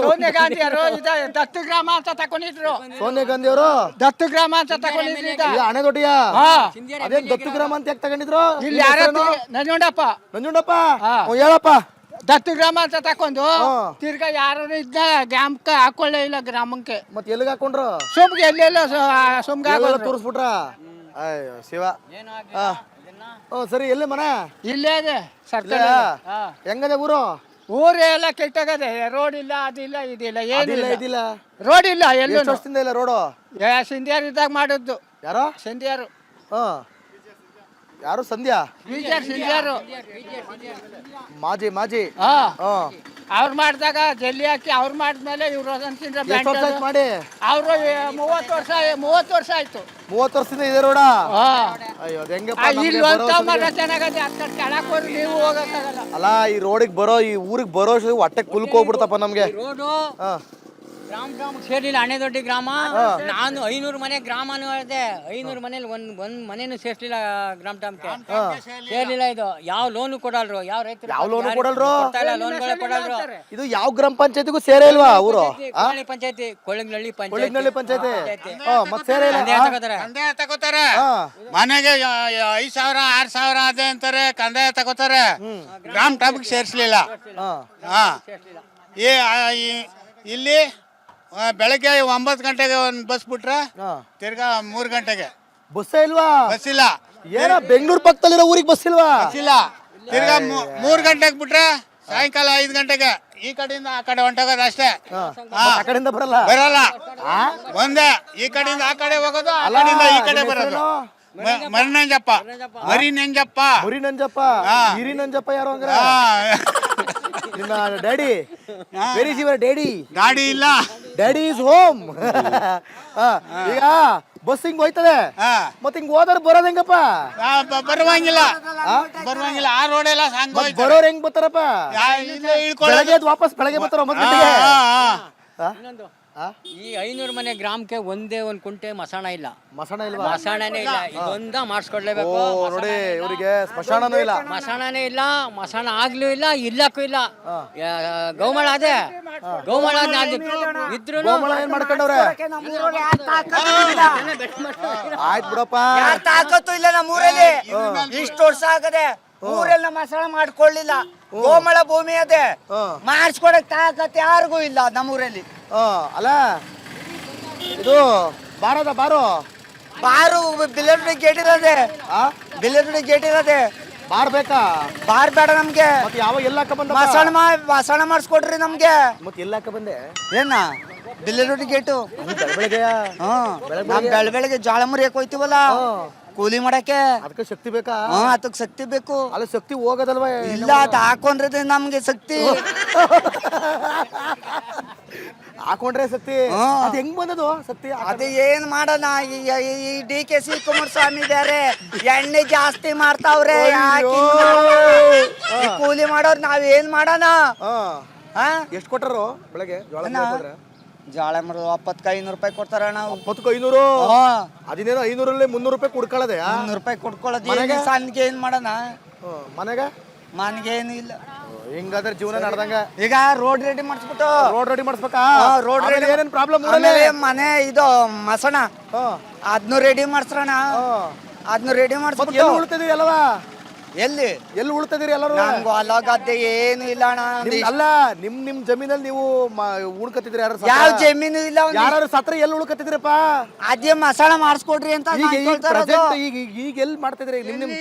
ಸೋನಿಯಾ ಗಾಂಧಿ ಅವರು ದತ್ತು ಗ್ರಾಮ ಅಂತ ತಕೊಂಡಿದ್ರು. ಸೋನಿಯಾ ಗಾಂಧಿ ಅವರು ದತ್ತು ಗ್ರಾಮ ಅಂತ ತಕೊಂಡಿದ್ರು. ಹಣೆ ದೊಡ್ಡಿಯ ಅದೇ ದತ್ತು ಗ್ರಾಮ ಅಂತ ಯಾಕೆ ತಗೊಂಡಿದ್ರು? ಇಲ್ಲಿ ಯಾರು ನಂಜುಂಡಪ್ಪ ಹೇಳಪ್ಪ. ದತ್ತು ಗ್ರಾಮ ಅಂತ ತಕೊಂಡು ತಿರ್ಗಾ ಯಾರು ಇದ್ದ ಗ್ರಾಮಕ್ಕೆ ಹಾಕೊಳ್ಳೇ ಇಲ್ಲ. ಗ್ರಾಮಕ್ಕೆ ಮತ್ತೆ ಎಲ್ಲಿಗೆ ಹಾಕೊಂಡ್ರು? ಸುಮ್ಗೆ ಎಲ್ಲೆಲ್ಲ ಸುಮ್ಗೆ ತೋರಿಸ್ಬಿಟ್ರ. ಅಯ್ಯೋ ಶಿವ. ಸರಿ, ಎಲ್ಲಿ ಮನೆ? ಇಲ್ಲೇ ಇದೆ ಸರ್ಕಾರ. ಹೆಂಗದೆ ಊರು? ಊರು ಎಲ್ಲ ಕೆಟ್ಟಗದೆ. ರೋಡ್ ಇಲ್ಲ, ಅದಿಲ್ಲ, ಇದಿಲ್ಲ, ಏನಿಲ್ಲ. ಇದಿಲ್ಲ, ರೋಡ್ ಇಲ್ಲ. ಎಲ್ಲ ವರ್ಷದಿಂದ ಇಲ್ಲ ರೋಡು. ಸಿಂಧಿಯಾರು ಇದ್ದಾಗ ಮಾಡಿದ್ದು. ಯಾರೋ ಸಿಂಧಿಯಾರು. ಯಾರು? ಸಂಧ್ಯಾ ಸಿಂಧಿಯಾರು ಮಾಜಿ ಅವ್ರು ಮಾಡಿದಾಗ ಜಲ್ಲಿ ಹಾಕಿ ಅವ್ರು ಮಾಡಿದ್ಮೇಲೆ ಇವ್ರು ಅದನ್ನ ಮಾಡಿ ಅವರು 30 ವರ್ಷ ಆಯ್ತು. 30 ವರ್ಷದಿಂದ ಇದೆ ರೋಡ. ಅಯ್ಯೋ ಇಲ್ಲಿ ಒಂದ ಮರ ಚೆನ್ನಾಗದೆ. ಅಕ್ಕ ಕೆಳಕ್ ಹೋಗಿ ನೀವು ಹೋಗಕ್ಕಾಗಲ್ಲ. ಅಲ್ಲ, ಈ ರೋಡಿಗೆ ಬರೋ, ಈ ಊರಿಗೆ ಬರೋ ಹೊಟ್ಟೆ ಕುಲ್ಕೋಗ್ಬಿಡ್ತಪ್ಪ ನಮ್ಗೆ. ರೋಡು ಗ್ರಾಮ ಸೇರ್ಲಿಲ್ಲ. ಹಣೆ ದೊಡ್ಡ ಗ್ರಾಮ. ನಾನು 500 ಮನೆ ಗ್ರಾಮನೂ ಹೇಳಿದೆ. 500 ಮನೇಲಿ ಒಂದ್ ಮನೇನು ಸೇರ್ಲಿಲ್ಲ. ಗ್ರಾಮ ಟಮ್ಗೆ ಸೇರ್ಲಿಲ್ಲ. ಇದು ಯಾವ ಲೋನು ಕೊಡಲ್ರು, ಯಾವ ರೈತರು ಯಾವ ಲೋನು ಕೊಡಲ್ರು, ಲೋನ್ಗಳೇ ಕೊಡಲ್ರು. ಇದು ಯಾವ ಗ್ರಾಮ ಪಂಚಾಯತಿಗೂ ಸೇರೇ ಇಲ್ವಾ ಊರು? ಪಂಚಾಯತಿ ಕೊಳಗ್ನಳ್ಳಿ ಪಂಚಾಯತಿ ಮತ್ತೆ ಸೇರೇ ಇಲ್ಲ. ಕಂದಾಯ ತಗೋತಾರೆ. ಮನೆಗೆ 5,000 6,000 ಅದೇ ಅಂತಾರೆ. ಕಂದಾಯ ತಗೋತಾರೆ. ಗ್ರಾಮ ಟಮ್ಗೆ ಸೇರಿಸ್ಲಿಲ್ಲ. ಇಲ್ಲಿ ಬೆಳಗ್ಗೆ 9 ಗಂಟೆಗೆ ಒಂದು ಬಸ್ ಬಿಟ್ರೆ ತಿರ್ಗಾ 3 ಗಂಟೆಗೆ ಬಸ್ಸೇ ಇಲ್ವಾ? ಬಸ್ ಇಲ್ಲ. ಏನ ಬೆಂಗಳೂರು ಪಕ್ಕದಲ್ಲಿರೋ ಊರಿಗೆ ಬಸ್ ಇಲ್ವಾ? ಬಸ್ ಇಲ್ಲ. ತಿರ್ಗಾ 3 ಗಂಟೆಗೆ ಬಿಟ್ರೆ ಸಾಯಂಕಾಲ 5 ಗಂಟೆಗೆ ಈ ಕಡೆಯಿಂದ ಆ ಕಡೆ ಹೊಂಟೋಗೋದು ಅಷ್ಟೇ. ಆ ಕಡೆಯಿಂದ ಬರಲ್ಲ. ಒಂದೇ ಈ ಕಡೆಯಿಂದ ಆ ಕಡೆ ಹೋಗೋದು, ಆ ಕಡೆಯಿಂದ ಈ ಕಡೆ ಬರೋದು. ಮರಿನಂಜಪ್ಪ ಹಿರಿನಂಜಪ್ಪ ಯಾರು ಹಂಗಾರ? ನಿಮ್ಮ daddy? Very is your daddy? ಗಾಡಿ ಇಲ್ಲ, ಡ್ಯಾಡಿ ಇಸ್ ಹೋಮ್. ಈಗ ಬಸ್ ಹಿಂಗ್ ಹೋಯ್ತದೆ, ಮತ್ತೆ ಹಿಂಗ್ ಹೋದ್ರೆ ಬರೋದ್ ಹೆಂಗಪ್ಪ? ಬರುವಂಗಿಲ್ಲ. ಆ ರೋಡ್ ಎಲ್ಲ ಬರೋರ್ ಹೆಂಗ್ ಬರ್ತಾರಪ್ಪ? ಬೆಳಗ್ಗೆ ವಾಪಸ್ ಬೆಳಗ್ಗೆ ಬರ್ತಾರ 9 ಗಂಟೆಗೆ. ಈ 500 ಮನೆ ಗ್ರಾಮಕ್ಕೆ ಒಂದೇ ಒಂದ್ ಕುಂಟೆ ಮಸಾಣ ಇಲ್ಲ. ಇಲ್ವಾ? ಮಸಾಣನೇ ಇಲ್ಲ. ಇದೊಂದ ಮಾಡಿಸ್ಕೊಡ್ಲೇಬೇಕು. ನೋಡಿ, ಇವರಿಗೆ ಸ್ಮಶಾನನೂ ಇಲ್ಲ. ಮಸಾಣನೇ ಇಲ್ಲ. ಮಸಾಣ ಆಗ್ಲೂ ಇಲ್ಲ, ಇಲ್ಲಕ್ಕೂ ಇಲ್ಲ. ಗೌಮಳ ಅದೇ ಗೌಮಳ ಇದ್ರು ಏನ್ ಮಾಡ್ಕೊಂಡವ್ರೆ? ಆಯ್ತು ಬಿಡಪ್ಪ. ತಾಕತ್ತು ಇಲ್ಲ ನಮ್ಮೂರಲ್ಲಿ. ಇಷ್ಟು ವರ್ಷ ಆಗದೆ ಊರೆಲ್ಲ ಮಸಾಲ ಮಾಡ್ಕೊಳ್ಳಿಲ್ಲ. ಗೋಮಳ ಭೂಮಿ ಅದೇ ಮಾಡಿಸ್ಕೊಡಕ್ ತಾಕತ್ ಯಾರಿಗೂ ಇಲ್ಲ ನಮ್ಮೂರಲ್ಲಿ. ಅಲ್ಲ, ಇದು ಬಾರು ಬಿಲ್ಲರ್ಡಿ ಗೇಟ್ ಇರೋದೆ. ಬಾರ್ ಬೇಕಾ? ಬಾರ್ ಬೇಡ ನಮ್ಗೆ. ಯಾವ ಎಲ್ಲಕ್ಕ ಬಂದ? ಮಸಾಣ ಮಾಡಿಸ್ಕೊಡ್ರಿ ನಮ್ಗೆ. ಮತ್ತೆ ಎಲ್ಲಕ್ಕ ಬಂದೆ? ಏನ ಬಿಲ್ಲರ್ಡಿ ಗೇಟು ಬೆಳಗ್ಗೆ ಜೋಳ ಮುರಿಯಕ್ ಹೋಯ್ತಿವಲ್ಲ ಕೂಲಿ ಮಾಡಕ್ಕೆ. ಅದಕ್ಕೆ ಶಕ್ತಿ ಬೇಕಾ? ಅದಕ್ಕೆ ಶಕ್ತಿ ಬೇಕು. ಅಲ್ಲ, ಶಕ್ತಿ ಹೋಗೋದಲ್ವಾ? ಇಲ್ಲ, ಅದು ಹಾಕೊಂಡ್ರೆ ನಮ್ಗೆ ಶಕ್ತಿ. ಹಾಕೊಂಡ್ರೆ ಶಕ್ತಿ. ಅದ್ ಹೆಂಗ್ ಬಂದದು ಶಕ್ತಿ? ಅದು ಏನ್ ಮಾಡೋಣ, ಈ DK ಕುಮಾರಸ್ವಾಮಿ ಬೇರೆ ಎಣ್ಣೆ ಜಾಸ್ತಿ ಮಾಡ್ತಾವ್ರೆ. ಕೂಲಿ ಮಾಡೋರ್ ನಾವ್ ಏನ್ ಮಾಡೋಣ? ಎಷ್ಟು ಕೊಟ್ಟರು ಬೆಳಗ್ಗೆ ಜೋಳ ಮರ 500 ರೂಪಾಯಿ ಕೊಡ್ತಾರಣ್ಣ. 500? ಅದಿನೇನೋ 500 300 ರೂಪಾಯಿ ಕುಡ್ಕೊಳ್ಳೋದೆ. 300 ರೂಪಾಯಿ ಕೊಡ್ಕೊಳ್ಳೋದು. ಸಣ್ಣಗೆ ಏನ್ ಮಾಡೋಣ? ಮನೆಗೆ ಏನು ಇಲ್ಲ. ಹಿಂಗಾದ್ರೆ ಜೀವನ ನಡೆದಂಗ. ಈಗ ರೋಡ್ ರೆಡಿ ಮಾಡಿಸ್ಬಿಟ್ಟು ರೋಡ್ ರೆಡಿ ಮಾಡಿಸ್ಬೇಕಾ? ರೋಡ್ ರೆಡಿ ಏನೇನ್ ಪ್ರಾಬ್ಲಮ್? ಮನೆ ಇದು ಮಸಣ ಅದನ್ನು ರೆಡಿ ಮಾಡ್ಸ್ರಣ. ಅದನ್ನು ರೆಡಿ ಮಾಡಿಸ್ಬಿಟ್ಟು ಉಳ್ತಿದೀವಿ ಅಲ್ವಾ? ಎಲ್ಲಿ ಉಳ್ತಿದೀರಿ ಎಲ್ಲರೂ? ನಂಗೂ ಹೊಲ ಗದ್ದೆ ಏನು ಇಲ್ಲ ಅಣ್ಣ. ಅಲ್ಲ, ನಿಮ್ ಜಮೀನಲ್ಲಿ ನೀವು ಉಳ್ಕತ್ತಿದ್ರಿ? ಯಾವ ಜಮೀನು ಇಲ್ಲ. ಯಾರು ಸತ್ರ ಎಲ್ಲಿ ಉಳ್ಕತ್ತಿದ್ರಪ್ಪ? ಅದೇ ಮಸಾಲ ಮಾಡಿಸ್ಕೊಡ್ರಿ ಅಂತ. ಈಗ ಎಲ್ಲಿ ಮಾಡ್ತಿದ್ರಿ? ನಿಮ್